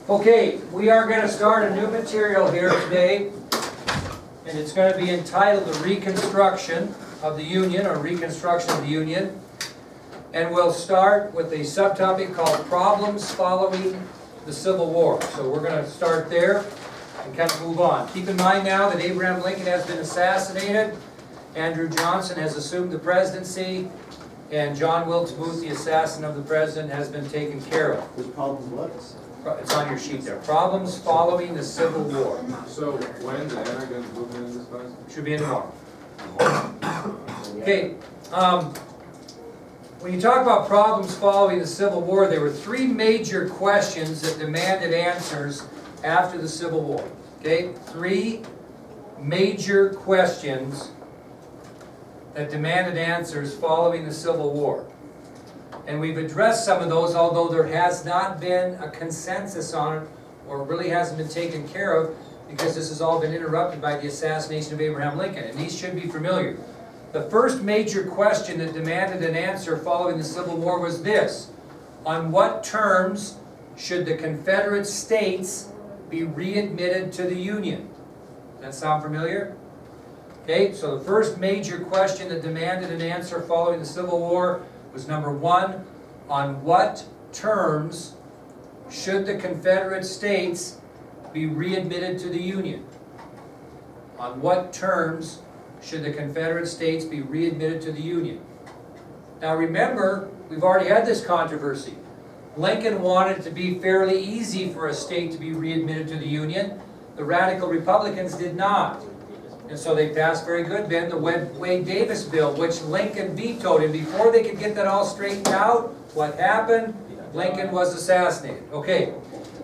Okay, we are going to start a new material here today, and it's going to be entitled The Reconstruction of the Union, or Reconstruction of the Union. And we'll start with a subtopic called Problems Following the Civil War. So we're going to start there and kind of move on. Keep in mind now that Abraham Lincoln has been assassinated, Andrew Johnson has assumed the presidency, and John Wilkes Booth, the assassin of the president, has been taken care of. There's problems what? It's on your sheet there. Problems following the Civil War. So when the anti-gun movement in this place? Should be in tomorrow. Okay. When you talk about problems following the Civil War, there were three major questions that demanded answers after the Civil War. Okay? Three major questions that demanded answers following the Civil War. And we've addressed some of those, although there has not been a consensus on it, or really hasn't been taken care of, because this has all been interrupted by the assassination of Abraham Lincoln. And these should be familiar. The first major question that demanded an answer following the Civil War was this: on what terms should the Confederate States be readmitted to the Union? Does that sound familiar? Okay, so the first major question that demanded an answer following the Civil War was number one: on what terms should the Confederate States be readmitted to the Union? On what terms should the Confederate States be readmitted to the Union? Now remember, we've already had this controversy. Lincoln wanted it to be fairly easy for a state to be readmitted to the Union. The Radical Republicans did not. And so they passed, very good, Ben, the Wade-Davis bill, which Lincoln vetoed. And before they could get that all straightened out, what happened? Lincoln was assassinated. Okay.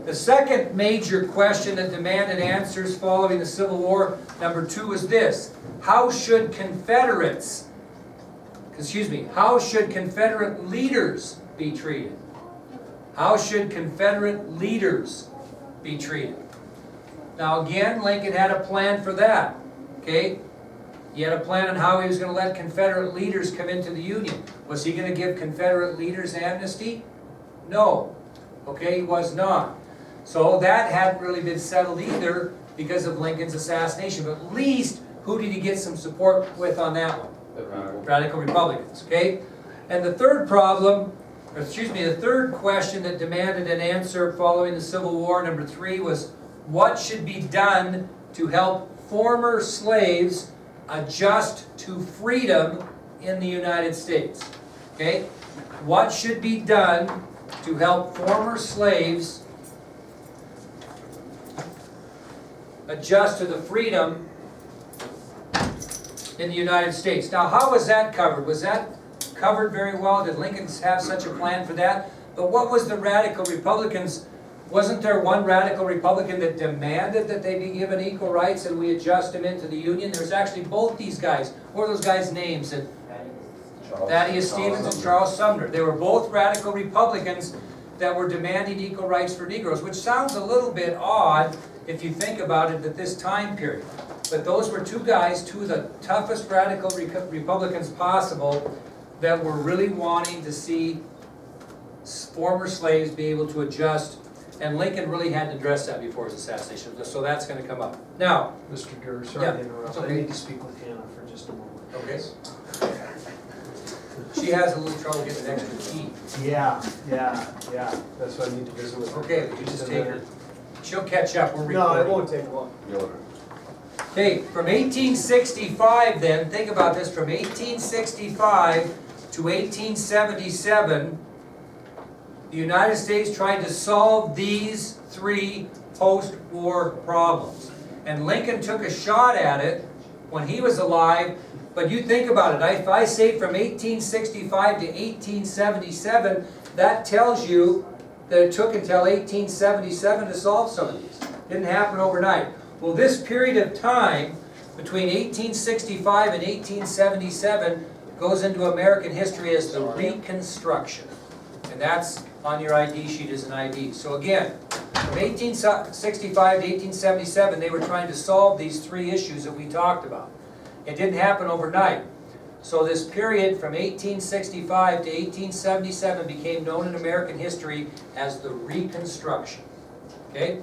The second major question that demanded answers following the Civil War, number two, is this: how should Confederate leaders be treated? How should Confederate leaders be treated? Now again, Lincoln had a plan for that. Okay? He had a plan on how he was going to let Confederate leaders come into the Union. Was he going to give Confederate leaders amnesty? No. Okay, he was not. So that hadn't really been settled either because of Lincoln's assassination. But at least, who did he get some support with on that one? The Radical Republicans. Okay? And the third question that demanded an answer following the Civil War, number three, was what should be done to help former slaves adjust to freedom in the United States? Okay? What should be done to help former slaves adjust to the freedom in the United States? Now, how was that covered? Was that covered very well? Did Lincoln have such a plan for that? But what was the Radical Republicans? Wasn't there one Radical Republican that demanded that they be given equal rights and we adjust them into the Union? There's actually both these guys. What are those guys' names? Thaddeus Stevens and Charles Sumner. They were both Radical Republicans that were demanding equal rights for Negroes, which sounds a little bit odd if you think about it at this time period. But those were two guys, two of the toughest Radical Republicans possible, that were really wanting to see former slaves be able to adjust. And Lincoln really had to address that before his assassination, so that's going to come up. Now, Mr. Gurr, sorry to interrupt. okay. I need to speak with Hannah for just a moment. Okay. She has a little trouble getting an extra key. Yeah. That's what I need to visit with her. Okay, you just take her. She'll catch up. We're No, it recording. won't take long. Okay, from 1865 then, think about this, from 1865 to 1877, the United States tried to solve these three post-war problems. And Lincoln took a shot at it when he was alive, but you think about it, if I say from 1865 to 1877, that tells you that it took until 1877 to solve some of these. It didn't happen overnight. Well, this period of time between 1865 and 1877 goes into American history as the Reconstruction. And that's on your ID sheet as an ID. So again, from 1865 to 1877, they were trying to solve these three issues that we talked about. It didn't happen overnight. So this period from 1865 to 1877 became known in American history as the Reconstruction. Okay?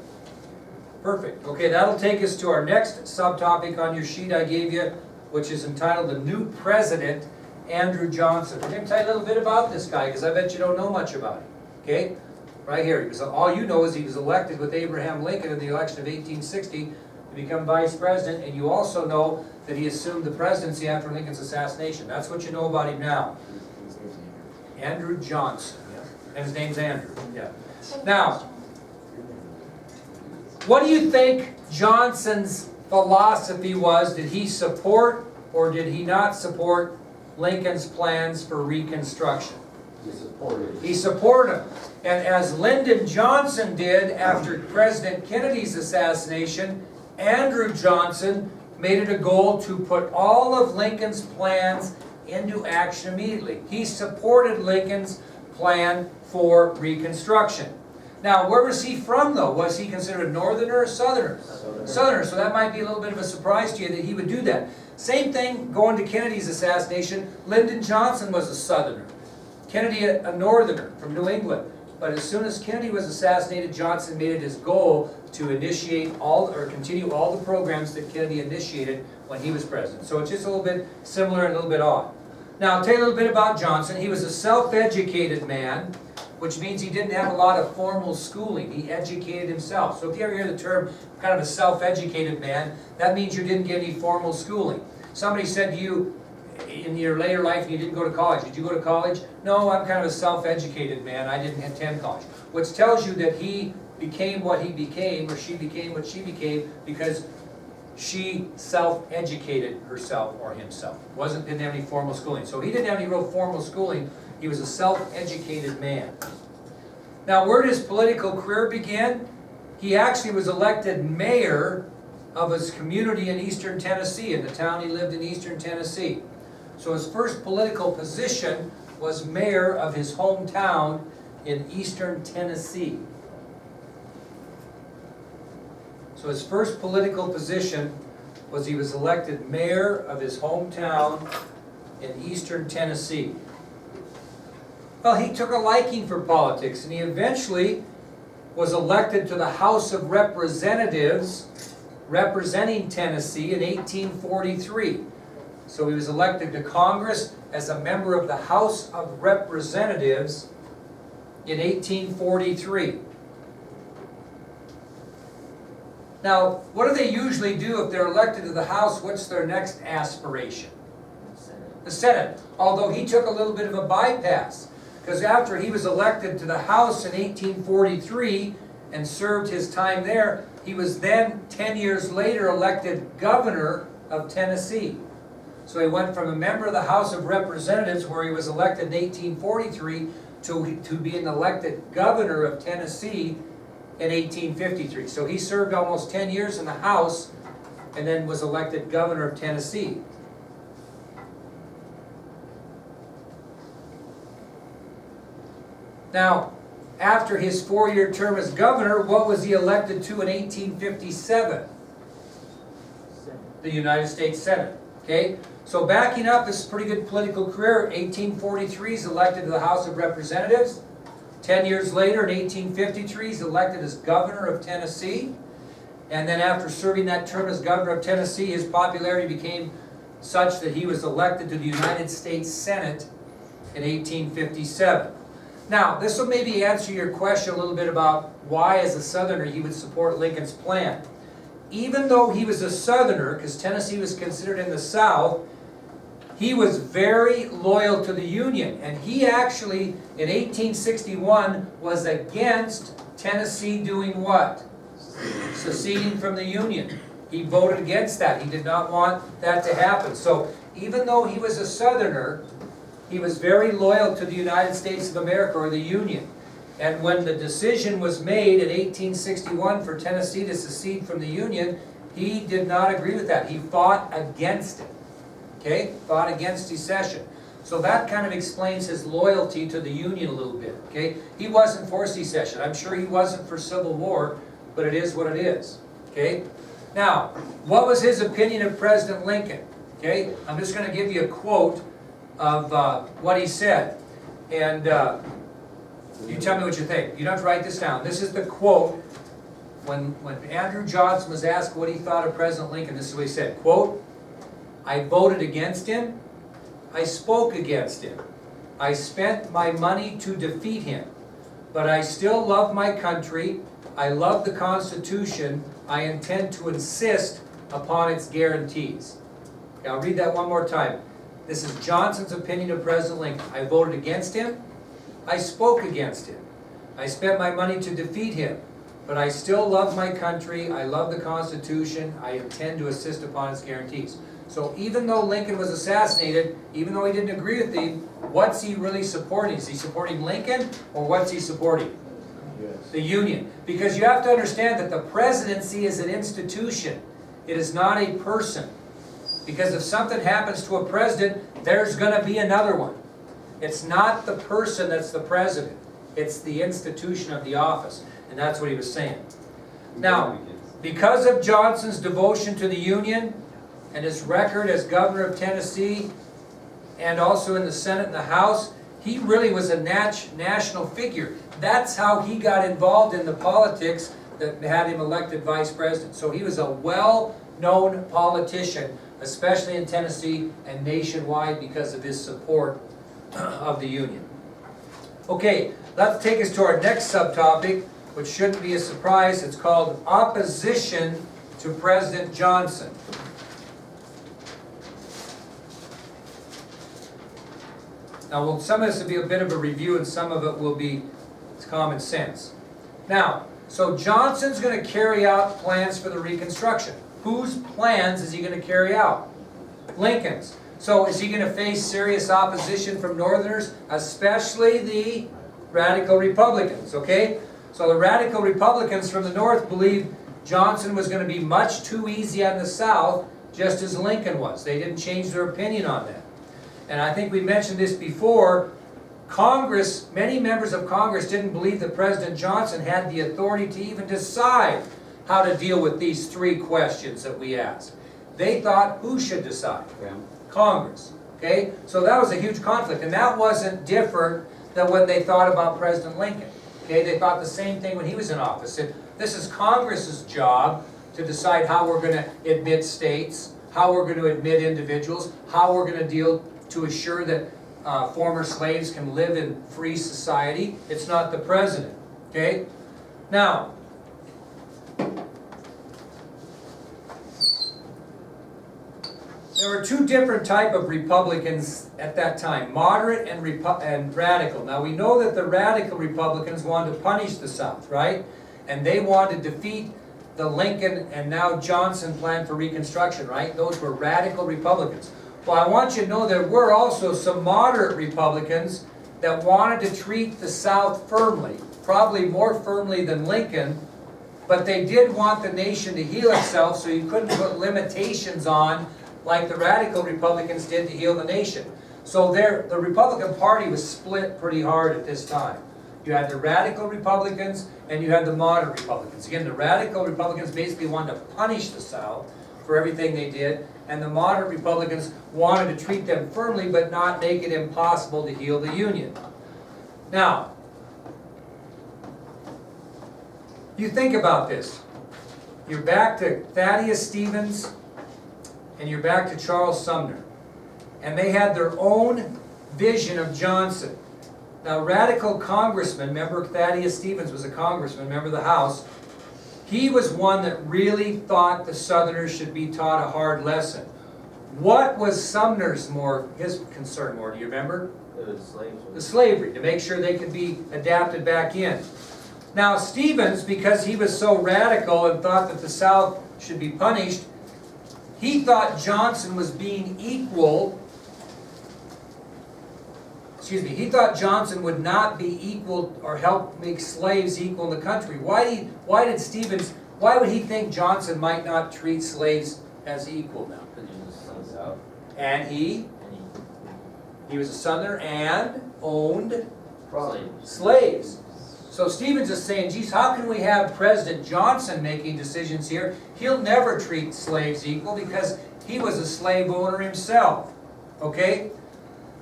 Perfect. Okay, that'll take us to our next subtopic on your sheet I gave you, which is entitled The New President, Andrew Johnson. We're going to tell you a little bit about this guy, because I bet you don't know much about him. Okay? Right here. All you know is he was elected with Abraham Lincoln in the election of 1860 to become vice president, and you also know that he assumed the presidency after Lincoln's assassination. That's what you know about him now. Andrew Johnson. And his name's Andrew. Yeah. Now, what do you think Johnson's philosophy was? Did he support or did he not support Lincoln's plans for Reconstruction? He supported. He supported them. And as Lyndon Johnson did after President Kennedy's assassination, Andrew Johnson made it a goal to put all of Lincoln's plans into action immediately. He supported Lincoln's plan for Reconstruction. Now, where was he from, though? Was he considered a Northerner or Southerner? Southerner, so that might be a little bit of a surprise to you that he would do that. Same thing going to Kennedy's assassination. Lyndon Johnson was a Southerner. Kennedy a Northerner from New England. But as soon as Kennedy was assassinated, Johnson made it his goal to initiate continue all the programs that Kennedy initiated when he was president. So it's just a little bit similar and a little bit odd. Now, I'll tell you a little bit about Johnson. He was a self-educated man, which means he didn't have a lot of formal schooling. He educated himself. So if you ever hear the term kind of a self-educated man, that means you didn't get any formal schooling. Somebody said to you in your later life you didn't go to college. Did you go to college? No, I'm kind of a self-educated man. I didn't attend college. Which tells you that he became what he became, or she became what she became, because she self-educated herself or himself. Didn't have any formal schooling. So he didn't have any real formal schooling. He was a self-educated man. Now, where did his political career begin? He actually was elected mayor of his community in eastern Tennessee, in the town he lived in, eastern Tennessee. So his first political position was mayor of his hometown in eastern Tennessee. So his first political position was he was elected mayor of his hometown in eastern Tennessee. Well, he took a liking for politics, and he eventually was elected to the House of Representatives representing Tennessee in 1843. So he was elected to Congress as a member of the House of Representatives in 1843. Now, what do they usually do if they're elected to the House? What's their next aspiration? The Senate. Although he took a little bit of a bypass, because after he was elected to the House in 1843 and served his time there, he was then 10 years later elected governor of Tennessee. So he went from a member of the House of Representatives, where he was elected in 1843, to being elected governor of Tennessee in 1853. So he served almost 10 years in the House and then was elected governor of Tennessee. Now, after his 4-year term as governor, what was he elected to in 1857? The United States Senate. Okay? So backing up, this is a pretty good political career. 1843 is elected to the House of Representatives. 10 years later, in 1853, he's elected as governor of Tennessee. And then after serving that term as governor of Tennessee, his popularity became such that he was elected to the United States Senate in 1857. Now, this will maybe answer your question a little bit about why, as a Southerner, he would support Lincoln's plan. Even though he was a Southerner, because Tennessee was considered in the South, he was very loyal to the Union. And he actually, in 1861, was against Tennessee doing what? Seceding from the Union. He voted against that. He did not want that to happen. So even though he was a Southerner, he was very loyal to the United States of America, or the Union. And when the decision was made in 1861 for Tennessee to secede from the Union, he did not agree with that. He fought against it. Okay? Fought against secession. So that kind of explains his loyalty to the Union a little bit. Okay? He wasn't for secession. I'm sure he wasn't for Civil War, but it is what it is. Okay? Now, what was his opinion of President Lincoln? Okay? I'm just going to give you a quote of what he said. And you tell me what you think. You don't have to write this down. This is the quote when Andrew Johnson was asked what he thought of President Lincoln, this is what he said, quote, "I voted against him. I spoke against him. I spent my money to defeat him. But I still love my country. I love the Constitution. I intend to insist upon its guarantees." Okay, I'll read that one more time. This is Johnson's opinion of President Lincoln. "I voted against him. I spoke against him. I spent my money to defeat him. But I still love my country. I love the Constitution. I intend to insist upon its guarantees." So even though Lincoln was assassinated, even though he didn't agree with him, what's he really supporting? Is he supporting Lincoln, or what's he supporting? Yes. The Union. Because you have to understand that the presidency is an institution. It is not a person. Because if something happens to a president, there's going to be another one. It's not the person that's the president. It's the institution of the office. And that's what he was saying. Now, because of Johnson's devotion to the Union and his record as governor of Tennessee and also in the Senate and the House, he really was a national figure. That's how he got involved in the politics that had him elected vice president. So he was a well-known politician, especially in Tennessee and nationwide because of his support of the Union. Okay, let's take us to our next subtopic, which shouldn't be a surprise. It's called opposition to President Johnson. Now, some of this will be a bit of a review and some of it will be common sense. Now, so Johnson's going to carry out plans for the Reconstruction. Whose plans is he going to carry out? Lincoln's. So is he going to face serious opposition from Northerners, especially the Radical Republicans, okay? So the Radical Republicans from the North believed Johnson was going to be much too easy on the South, just as Lincoln was. They didn't change their opinion on that. And I think we mentioned this before, Congress, many members of Congress didn't believe that President Johnson had the authority to even decide how to deal with these three questions that we asked. They thought, who should decide? Congress. Okay? So that was a huge conflict, and that wasn't different than when they thought about President Lincoln. Okay? They thought the same thing when he was in office. This is Congress's job to decide how we're going to admit states, how we're going to admit individuals, how we're going to deal to assure that former slaves can live in free society. It's not the president. Okay? Now, there were two different types of Republicans at that time, moderate and radical. Now we know that the radical Republicans wanted to punish the South, right? And they wanted to defeat the Lincoln and now Johnson plan for Reconstruction, right? Those were radical Republicans. Well, I want you to know there were also some moderate Republicans that wanted to treat the South firmly, probably more firmly than Lincoln, but they did want the nation to heal itself, so you couldn't put limitations on like the radical Republicans did to heal the nation. So the Republican Party was split pretty hard at this time. You had the radical Republicans and you had the moderate Republicans. Again, the radical Republicans basically wanted to punish the South for everything they did, and the moderate Republicans wanted to treat them firmly but not make it impossible to heal the Union. Now, you think about this. You're back to Thaddeus Stevens and you're back to Charles Sumner. And they had their own vision of Johnson. Now, radical congressmen, remember Thaddeus Stevens was a congressman, member of the House, he was one that really thought the Southerners should be taught a hard lesson. What was his concern more, do you remember? The slavery, to make sure they could be adapted back in. Now, Stevens, because he was so radical and thought that the South should be punished, he thought Johnson was being equal. He thought Johnson would not be equal or help make slaves equal in the country. Why would he think Johnson might not treat slaves as equal now? Because he was from the South. And he was a Southerner and owned slaves. So Stevens is saying, geez, how can we have President Johnson making decisions here? He'll never treat slaves equal because he was a slave owner himself. Okay?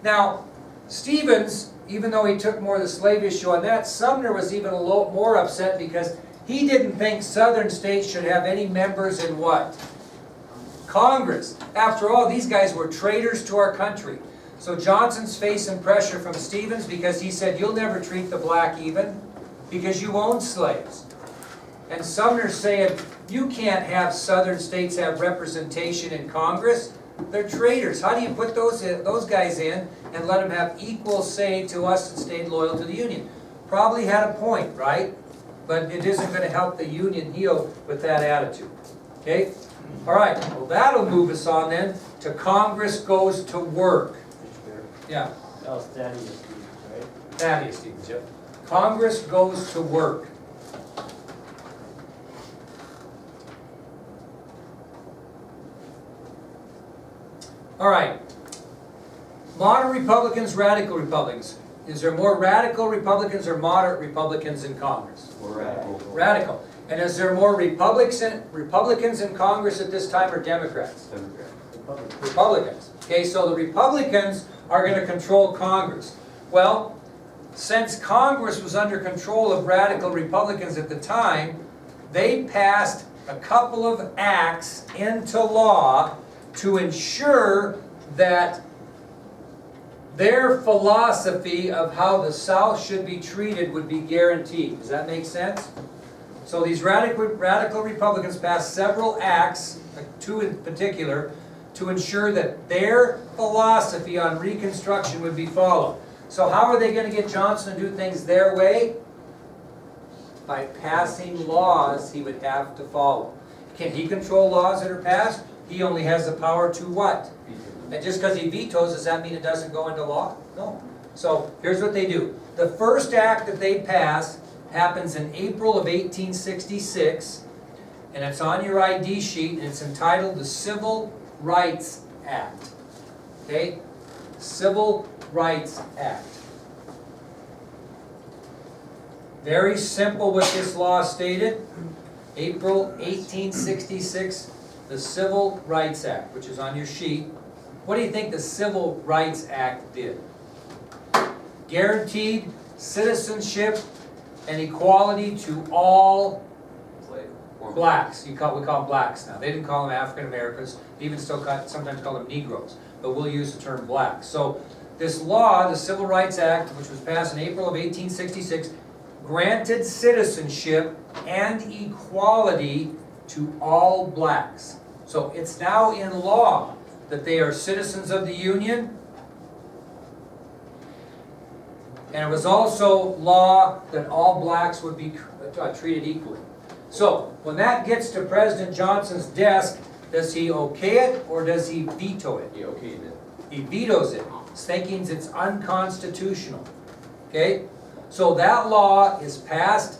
Now, Stevens, even though he took more of the slave issue on that, Sumner was even a little more upset because He didn't think southern states should have any members in what? Congress. After all, these guys were traitors to our country. So Johnson's facing pressure from Stevens because he said, you'll never treat the black even because you own slaves. And Sumner's saying, you can't have southern states have representation in Congress. They're traitors. How do you put those guys in and let them have equal say to us and stay loyal to the Union? Probably had a point, right? But it isn't going to help the Union heal with that attitude. Okay? All right, well that'll move us on then to Congress goes to work. Yeah. That was Thaddeus Stevens, right? Thaddeus Stevens, yep. Congress goes to work. All right. Modern Republicans, radical Republicans. Is there more radical Republicans or moderate Republicans in Congress? Or radical. Radical. And is there more Republicans in Congress at this time or Democrats? Democrat. Republicans. Okay, so the Republicans are going to control Congress. Well, since Congress was under control of radical Republicans at the time, they passed a couple of acts into law to ensure that their philosophy of how the South should be treated would be guaranteed. Does that make sense? So these radical Republicans passed several acts, two in particular, to ensure that their philosophy on Reconstruction would be followed. So how are they going to get Johnson to do things their way? By passing laws he would have to follow. Can he control laws that are passed? He only has the power to what? And just because he vetoes, does that mean it doesn't go into law? No. So here's what they do. The first act that they pass happens in April of 1866, and it's on your ID sheet, and it's entitled the Civil Rights Act. Okay? Civil Rights Act. Very simple what this law stated. April 1866, the Civil Rights Act, which is on your sheet. What do you think the Civil Rights Act did? Guaranteed citizenship and equality to all blacks. We call them blacks now. They didn't call them African Americans. They even still sometimes call them Negroes. But we'll use the term blacks. So this law, the Civil Rights Act, which was passed in April of 1866, granted citizenship and equality to all blacks. So it's now in law that they are citizens of the Union. And it was also law that all blacks would be treated equally. So when that gets to President Johnson's desk, does he okay it or does he veto it? He okayed it. He vetoes it, thinking it's unconstitutional. Okay? So that law is passed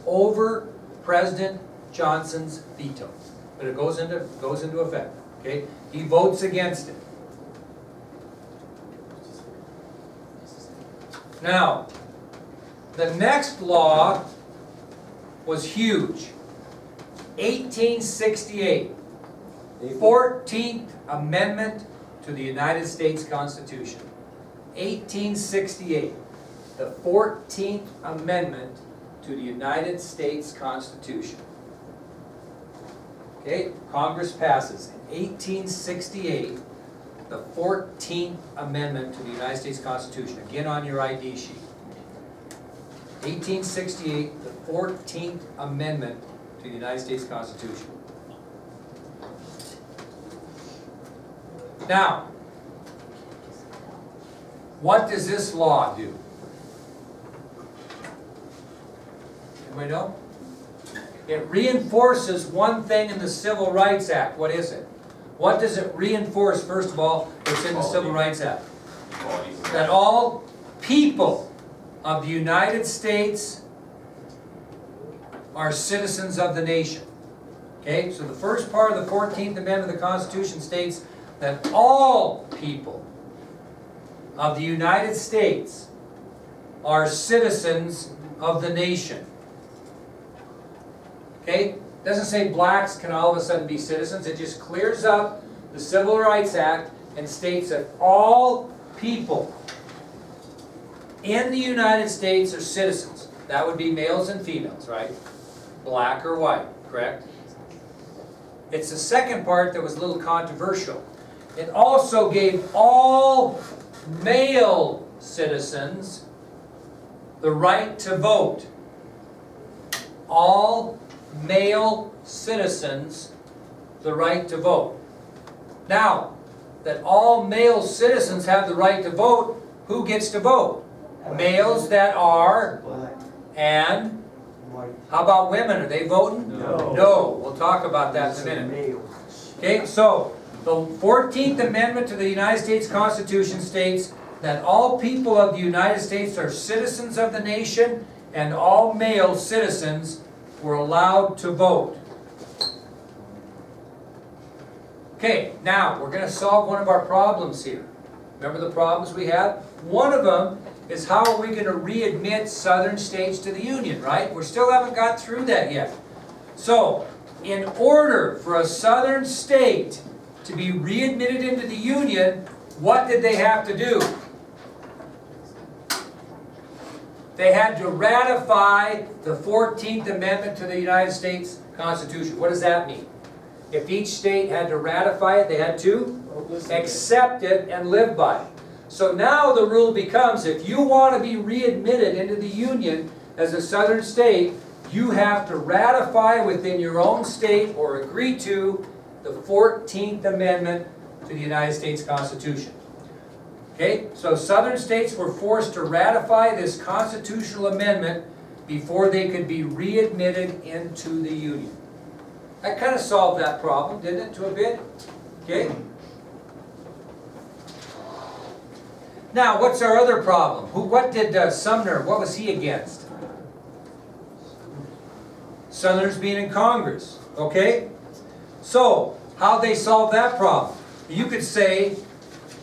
over President Johnson's veto. But it goes into effect. Okay? He votes against it. Now, the next law was huge. 1868. 14th Amendment to the United States Constitution. 1868. The 14th Amendment to the United States Constitution. Okay, Congress passes in 1868 the 14th Amendment to the United States Constitution. Again on your ID sheet. 1868, the 14th Amendment to the United States Constitution. Now, what does this law do? Anybody know? It reinforces one thing in the Civil Rights Act. What is it? What does it reinforce, first of all, that's in the Civil Rights Act? That all people of the United States are citizens of the nation. Okay, so the first part of the 14th Amendment of the Constitution states that all people of the United States are citizens of the nation. Okay? It doesn't say blacks can all of a sudden be citizens. It just clears up the Civil Rights Act and states that all people in the United States are citizens. That would be males and females, right? black or white, correct? It's the second part that was a little controversial. It also gave all male citizens the right to vote. All male citizens the right to vote. Now, that all male citizens have the right to vote, who gets to vote? Males that are, and how about women? Are they voting? No. No. We'll talk about that in a minute. Okay, so the 14th Amendment to the United States Constitution states that all people of the United States are citizens of the nation, and all male citizens were allowed to vote. Okay, now we're going to solve one of our problems here. Remember the problems we have? One of them is how are we going to readmit southern states to the Union, right? We still haven't got through that yet. So, in order for a southern state to be readmitted into the Union, what did they have to do? They had to ratify the 14th Amendment to the United States Constitution. What does that mean? If each state had to ratify it, they had to accept it and live by it. So now the rule becomes, if you want to be readmitted into the Union as a southern state, you have to ratify within your own state or agree to the 14th Amendment to the United States Constitution. Okay, so southern states were forced to ratify this constitutional amendment before they could be readmitted into the Union. That kind of solved that problem, didn't it, to a bit? Okay? Now, what's our other problem? What did Sumner, what was he against? Southerners being in Congress, okay? So, how'd they solve that problem? You could say,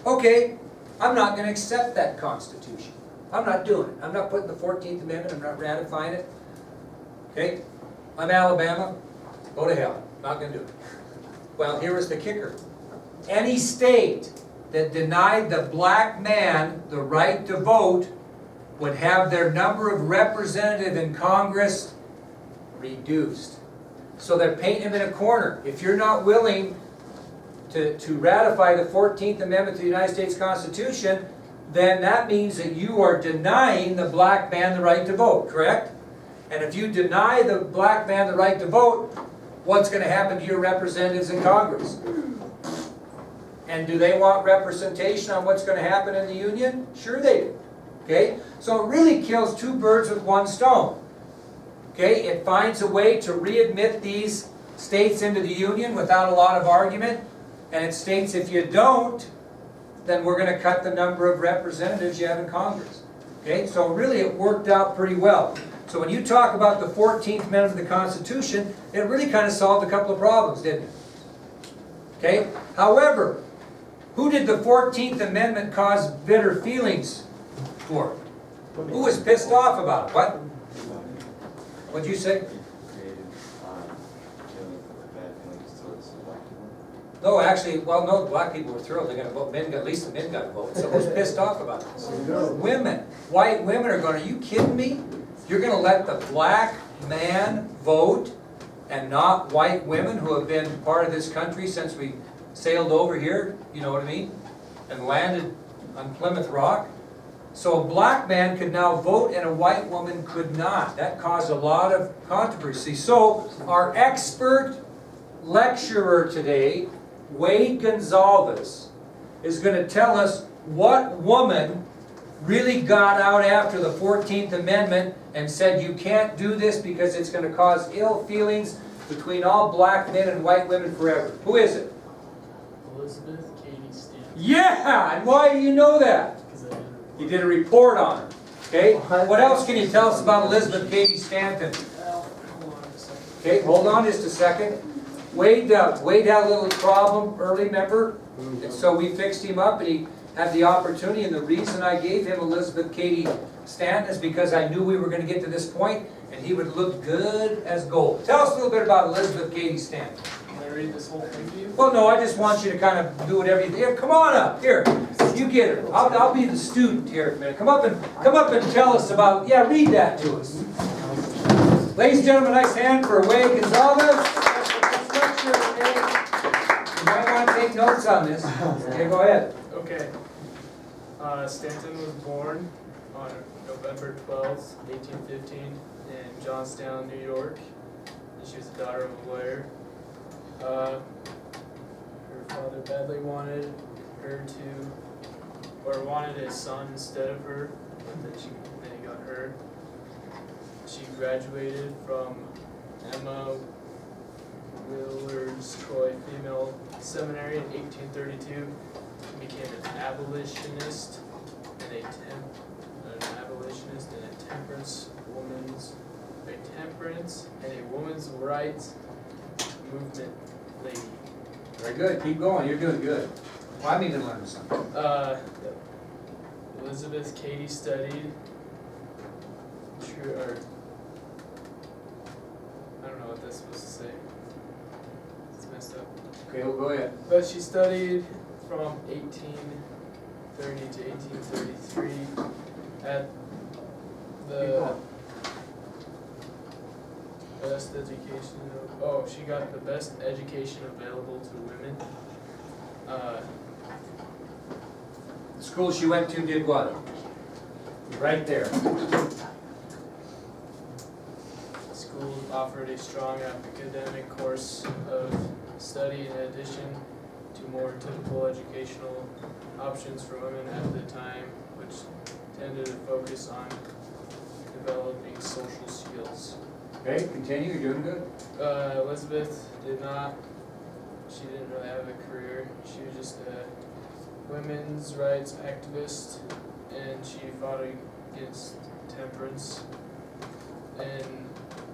okay, I'm not going to accept that Constitution. I'm not doing it. I'm not putting the 14th Amendment, I'm not ratifying it. Okay? I'm Alabama. Go to hell. Not going to do it. Well, here is the kicker. Any state that denied the black man the right to vote would have their number of representatives in Congress reduced. So they're painting him in a corner. If you're not willing to ratify the 14th Amendment to the United States Constitution, then that means that you are denying the black man the right to vote, correct? And if you deny the black man the right to vote, what's going to happen to your representatives in Congress? And do they want representation on what's going to happen in the Union? Sure they do. Okay? So it really kills two birds with one stone. Okay? It finds a way to readmit these states into the Union without a lot of argument. And it states if you don't, then we're going to cut the number of representatives you have in Congress. Okay? So really it worked out pretty well. So when you talk about the 14th Amendment of the Constitution, it really kind of solved a couple of problems, didn't it? Okay? However, who did the 14th Amendment cause bitter feelings for? Who was pissed off about it? What? What'd you say? No, actually, well, no, black people were thrilled. They're going to vote. At least the men got to vote. So who's pissed off about this? Women. White women are going, are you kidding me? You're going to let the black man vote and not white women who have been part of this country since we sailed over here, you know what I mean, and landed on Plymouth Rock. So a black man could now vote and a white woman could not. That caused a lot of controversy. So our expert lecturer today, Wade Gonzalez, is going to tell us what woman really got out after the 14th Amendment and said you can't do this because it's going to cause ill feelings between all black men and white women forever. Who is it? Elizabeth Cady Stanton. Yeah! And why do you know that? You did a report on her. Okay? What else can you tell us about Elizabeth Cady Stanton? Hold on a second. Okay, hold on just a second. Wade had a little problem early, remember? And so we fixed him up and he had the opportunity, and the reason I gave him Elizabeth Cady Stanton is because I knew we were going to get to this point and he would look good as gold. Tell us a little bit about Elizabeth Cady Stanton. Can I read this whole thing to you? Well, no, I just want you to kind of do whatever you... Here, come on up. Here, you get her. I'll be the student here in a minute. Come up and tell us about... Yeah, read that to us. Ladies and gentlemen, nice hand for Wade Gonzalez. Special guest lecturer today. You might want to take notes on this. Okay, go ahead. Okay. Stanton was born on November 12th, 1815 in Johnstown, New York. And she was the daughter of a lawyer. Her father badly wanted her to, or wanted a son instead of her, but then he got her. She graduated from Emma Willard's Troy Female Seminary in 1832. Became an abolitionist and a temperance and a woman's rights movement lady. Very good. Keep going. You're doing good. Well, I'm even learning something. Elizabeth Cady studied or I don't know what that's supposed to say. It's messed up. Okay, well, go ahead. But she studied from 1830 to 1833 at the best education. She got the best education available to women. The school she went to did what? Right there. School offered a strong academic course of study in addition to more typical educational options for women at the time, which tended to focus on developing social skills. Okay, continue. You're doing good. Elizabeth she didn't really have a career. She was just a women's rights activist, and she fought against temperance. In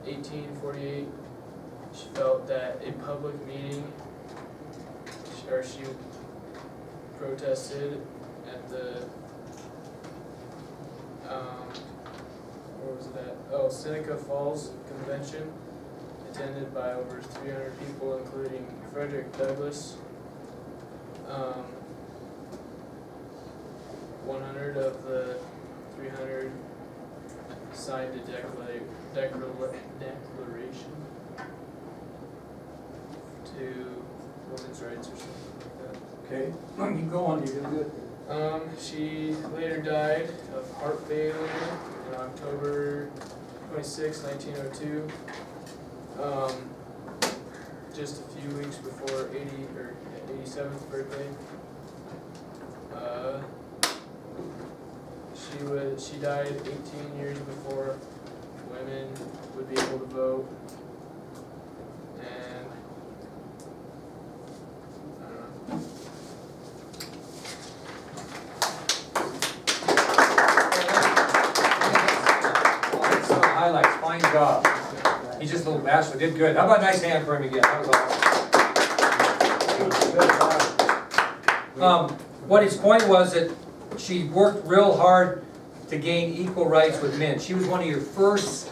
1848, she felt that a public meeting, she protested at the, where was it at? Oh, Seneca Falls Convention, attended by over 300 people, including Frederick Douglass. 100 of the 300 signed a declaration to women's rights or something like that. Okay, keep going. You're doing good. She later died of heart failure on October 26, 1902. Just a few weeks before 87th birthday. She died 18 years before women would be able to vote. And I don't know. Some highlights. Fine job. He's just a little bachelor. Did good. How about a nice hand for him again? That was awesome. What his point was that she worked real hard to gain equal rights with men. She was one of your first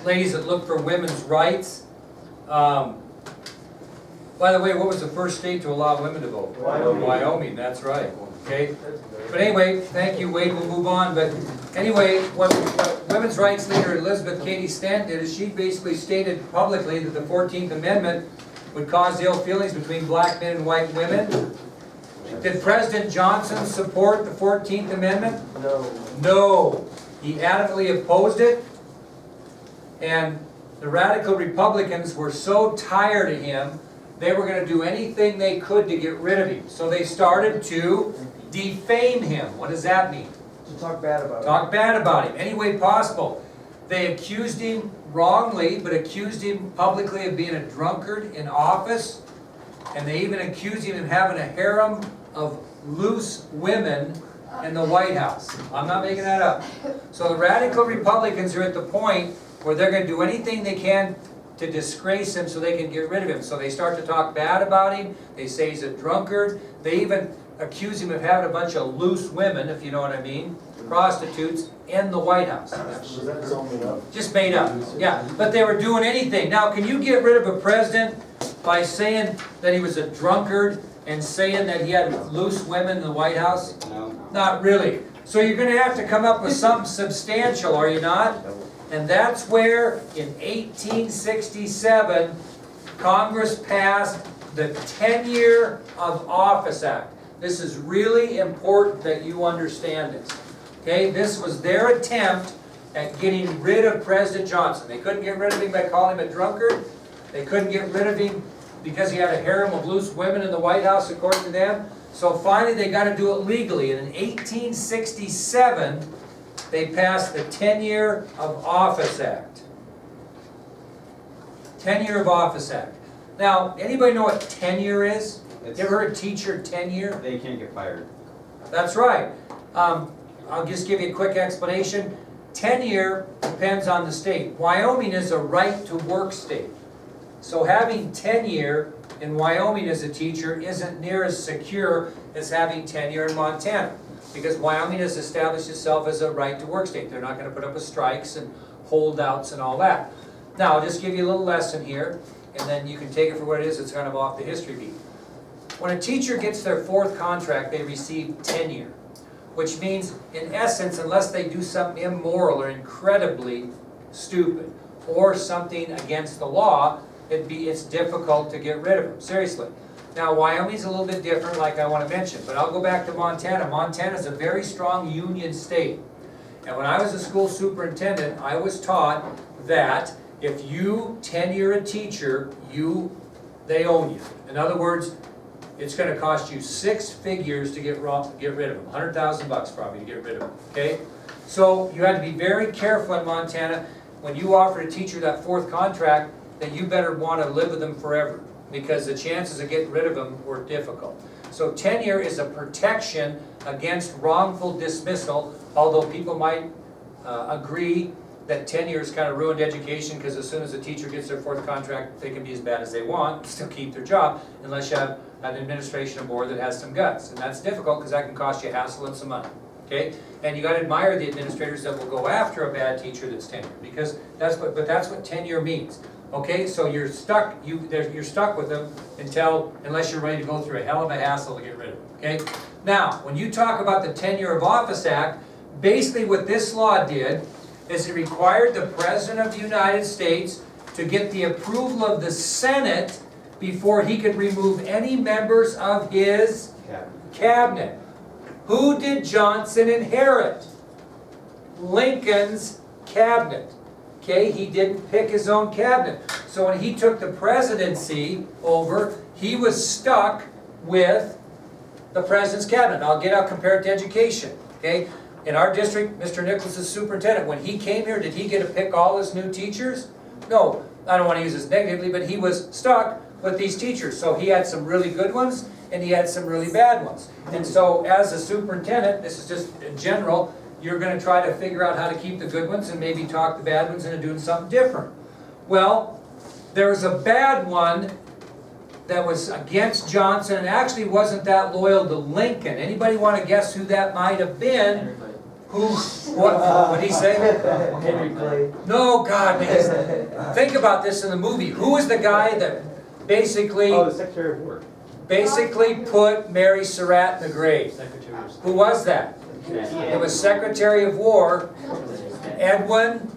ladies that looked for women's rights. By the way, what was the first state to allow women to vote? Wyoming. Wyoming, that's right. Okay. But anyway, thank you, Wade. We'll move on. But anyway, what women's rights leader Elizabeth Cady Stanton did is she basically stated publicly that the 14th Amendment would cause ill feelings between black men and white women. Did President Johnson support the 14th Amendment? No. No. He adamantly opposed it. And the radical Republicans were so tired of him, they were going to do anything they could to get rid of him. So they started to defame him. What does that mean? To talk bad about Talk bad about him any way possible. They accused him wrongly, but accused him publicly of being a drunkard in office. And they even accused him of having a harem of loose women in the White House. I'm not making that up. So the radical Republicans are at the point where they're going to do anything they can to disgrace him so they can get rid of him. So they start to talk bad about him. They say he's a drunkard. They even accuse him of having a bunch of loose women, if you know what I mean, prostitutes, in the White House. Was that something up? Just made up, yeah. But they were doing anything. Now, can you get rid of a president by saying that he was a drunkard and saying that he had loose women in the White House? No. Not really. So you're gonna have to come up with something substantial, are you not? And that's where, in 1867, Congress passed the Tenure of Office Act. This is really important that you understand this. Okay, this was their attempt at getting rid of President Johnson. They couldn't get rid of him by calling him a drunkard. They couldn't get rid of him because he had a harem of loose women in the White House, according to them. So finally they got to do it legally. And in 1867, they passed the Tenure of Office Act. Tenure of Office Act. Now, anybody know what tenure is? You ever heard teacher tenure? They can't get fired. That's right. I'll just give you a quick explanation. Tenure depends on the state. Wyoming is a right-to-work state. So having tenure in Wyoming as a teacher isn't near as secure as having tenure in Montana, because Wyoming has established itself as a right-to-work state. They're not going to put up with strikes and holdouts and all that. Now, I'll just give you a little lesson here, and then you can take it for what it is. It's kind of off the history beat. When a teacher gets their 4th contract, they receive tenure, which means, in essence, unless they do something immoral or incredibly stupid or something against the law, it's difficult to get rid of them, seriously. Now, Wyoming's a little bit different, like I want to mention, but I'll go back to Montana. Montana's a very strong union state. And when I was a school superintendent, I was taught that if you tenure a teacher, they own you. In other words, it's going to cost you 6 figures to get rid of them. $100,000 probably to get rid of them, okay? So you had to be very careful in Montana when you offered a teacher that 4th contract that you better want to live with them forever, because the chances of getting rid of them were difficult. So tenure is a protection against wrongful dismissal, although people might agree that tenure has kind of ruined education, because as soon as a teacher gets their 4th contract, they can be as bad as they want, still keep their job, unless you have an administration board that has some guts. And that's difficult because that can cost you hassle and some money. Okay? And you got to admire the administrators that will go after a bad teacher that's tenured, because that's what tenure means. Okay? So you're stuck. You're stuck with them unless you're ready to go through a hell of a hassle to get rid of them. Okay? Now, when you talk about the Tenure of Office Act, basically what this law did is it required the President of the United States to get the approval of the Senate before he could remove any members of his cabinet. Who did Johnson inherit? Lincoln's cabinet. Okay, he didn't pick his own cabinet. So when he took the presidency over, he was stuck with the president's cabinet. I'll compare it to education. Okay, in our district, Mr. Nichols is superintendent. When he came here, did he get to pick all his new teachers? No, I don't want to use this negatively, but he was stuck with these teachers. So he had some really good ones, and he had some really bad ones. And so as a superintendent, this is just in general, you're going to try to figure out how to keep the good ones and maybe talk the bad ones into doing something different. Well, there was a bad one that was against Johnson and actually wasn't that loyal to Lincoln. Anybody want to guess who that might have been? What did he say? Henry Clay. No, God, man. Think about this in the movie. Who was the guy that basically Oh, the Secretary of War. put Mary Surratt in the grave? Secretary of Who was that? It was Secretary of War, Edwin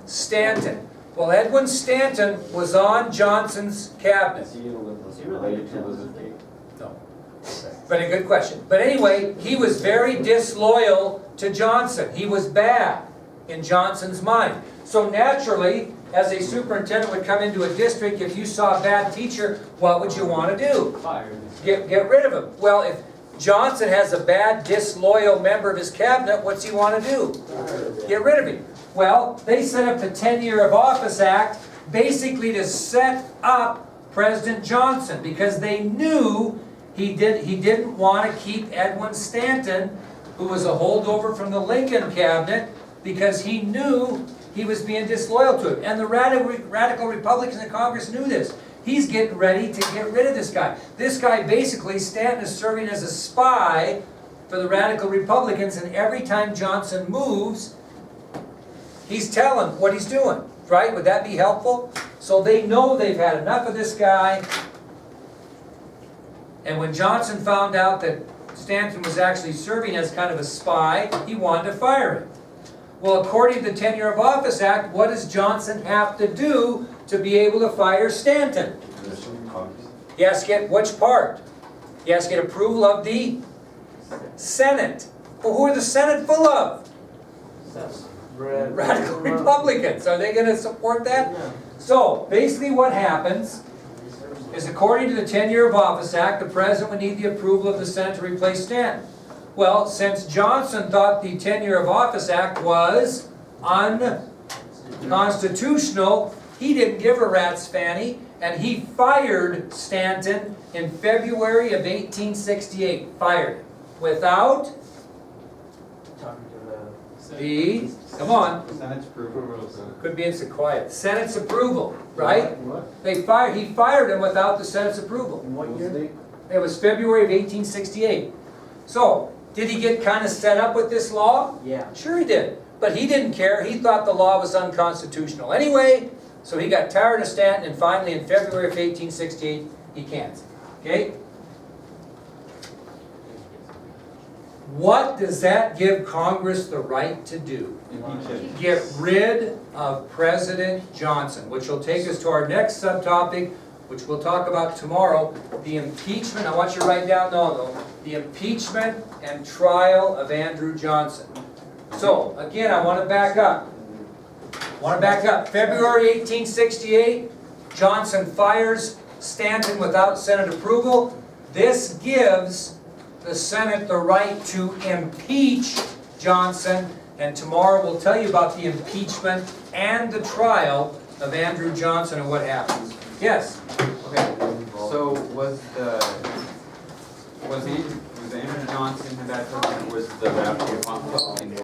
Stanton. Well, Edwin Stanton was on Johnson's cabinet. Is he related to Elizabeth? No. But a good question. But anyway, he was very disloyal to Johnson. He was bad in Johnson's mind. So naturally, as a superintendent would come into a district, if you saw a bad teacher, what would you want to do? Fired. Get rid of him. Well, if Johnson has a bad, disloyal member of his cabinet, what's he want to do? Get rid of him. Well, they set up the Tenure of Office Act basically to set up President Johnson, because they knew he didn't want to keep Edwin Stanton, who was a holdover from the Lincoln cabinet, because he knew he was being disloyal to him. And the radical Republicans in Congress knew this. He's getting ready to get rid of this guy. This guy, basically, Stanton is serving as a spy for the radical Republicans, and every time Johnson moves, he's telling what he's doing, right? Would that be helpful? So they know they've had enough of this guy. And when Johnson found out that Stanton was actually serving as kind of a spy, he wanted to fire him. Well, according to the Tenure of Office Act, what does Johnson have to do to be able to fire Stanton? He has to get which part? He has to get approval of the Senate. Well, who are the Senate full of? Radical Republicans. Are they going to support that? So, basically what happens is, according to the Tenure of Office Act, the President would need the approval of the Senate to replace Stanton. Well, since Johnson thought the Tenure of Office Act was unconstitutional, he didn't give a rat's fanny, and he fired Stanton in February of 1868. Fired him. Without the, come on, Senate's approval. could be so quiet, Senate's approval, right? What? He fired him without the Senate's approval. In what year? It was February of 1868. So, did he get kind of set up with this law? Yeah. Sure he did. But he didn't care. He thought the law was unconstitutional anyway, so he got tired of Stanton, and finally in February of 1868, he canceled. Okay? What does that give Congress the right to do? Get rid of President Johnson, which will take us to our next subtopic, which we'll talk about tomorrow, the impeachment. I want you to write down though, the impeachment and trial of Andrew Johnson. So, again, I want to back up. February 1868, Johnson fires Stanton without Senate approval. This gives the Senate the right to impeach Johnson, and tomorrow we'll tell you about the impeachment and the trial of Andrew Johnson and what happens. Yes? Okay, so was Andrew Johnson, that was the radical